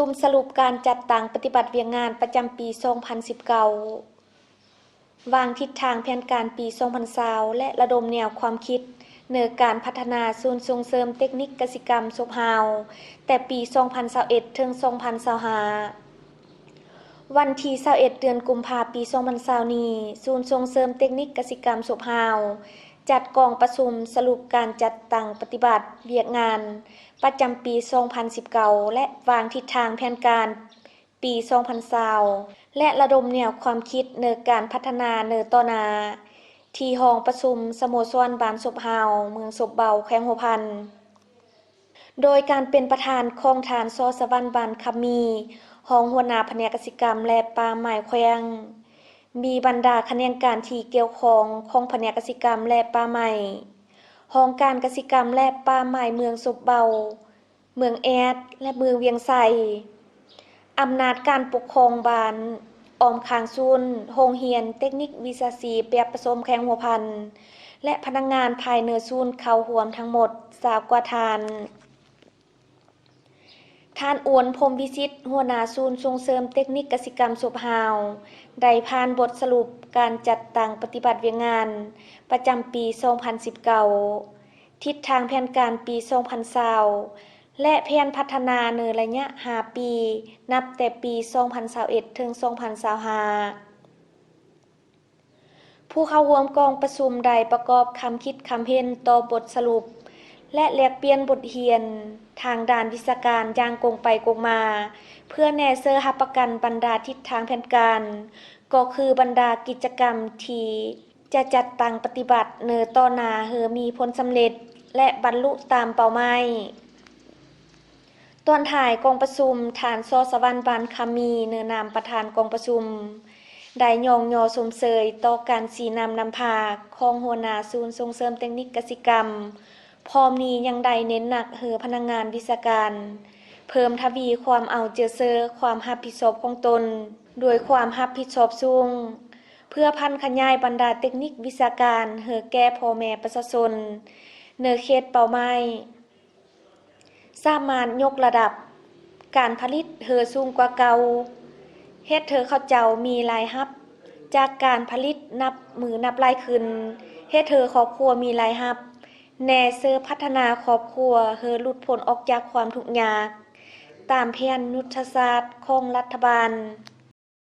มสรุปการจัดตั้งปฏิบัติเวียงงานประจำปี 2019 วางทิศทางแผนการปี 2020 และระดมแนวความคิดในการพัฒนาศูนย์ส่งเสริมเทคนิคกสิกรรมศพฮาวแต่ปี 2021 ถึง 2025 วันที่ 21 เดือนกุมภาพันธ์ ปี 2020 นี้ศูนย์ส่งเสริมเทคนิคกสิกรรมศพฮาวจัดกองประชุมสรุปการจัดตั้งปฏิบัติเวียกงานประจำปี 2019 และวางทิศทางแผนการปี 2020 และระดมแนวความคิดในการพัฒนาในต่อหน้าที่ห้องประชุมสโมสรบ้านศพฮาวเมืองศพเบาแขวงหัวพันโดยการเป็นประธานของทานซอสวรรค์บ้านคำมีรองหัวหน้าแผนกกสิกรรมและป่าไม้แขวงมีบรรดาคณะการที่เกี่ยวข้องของแผนกกสิกรรมและป่าไม้ห้องการกสิกรรมและป่าไม้เมืองศพเบาเมืองแอดและเมืองเวียงไสอำนาจการปกครองบ้านออมคางซุนโรงเรียนเทคนิควิชาชีพแบบผสมแขวงหัวพันและพนักงานภายในศูนย์เข้าร่วมทั้งหมด20กว่าท่านอวนพรหมวิชิตหัวหน้าศูนย์ส่งเสริมเทคนิคกสิกรรมศพฮาวได้ผ่านบทสรุปการจัดตั้งปฏิบัติเวียงงานประจำปี 2019 ทิศทางแผนการปี 2020 และแผนพัฒนาในระยะ5 ปีนับแต่ปี 2021 ถึง 2025 ผู้เข้าร่วมกองประชุมได้ประกอบคำคิดคำเห็นต่อบทสรุปและแลกเปลี่ยนบทเรียนทางด้านวิชาการอย่างกงไปกงมาเพื่อแน่เซอร์รับประกันบรรดาทิศทางแผนการก็คือบรรดากิจกรรมที่จะจัดตั้งปฏิบัติในต่อหน้าเฮอมีผลสำเร็จและบรรลุตามเป้าหมายตอนถ่ายกองประชุมฐานซอสวรรค์บ้านคำมีในนามประธานกองประชุมได้ยองยอสมเสยต่อการสีนำนำพาของหัวหน้าศูนย์ส่งเสริมเทคนิคกสิกรรมพร้อมนี้ยังได้เน้นหนักเหือพนักงานวิชาการเพิ่มทวีความเอาเจอเซอร์ความรับผิดชอบของตนโดยความรับผิดชอบสูงเพื่อพันขยายบรรดาเทคนิควิชาการเหือแก่พ่อแม่ประชาชนในเขตเป้าหมายสามารถยกระดับการผลิตเหือสูงกว่าเก่าเฮ็ดเธอเข้าเจ้ามีรายรับจากการผลิตนับมือนับรายขึ้นเฮ็ดเธอครอบครัวมีรายรับแน่เซอร์พัฒนาครอบครัวเฮอหลุดพ้นออกจากความทุกข์ยากตามแผนยุทธศาสตร์ของรัฐบาล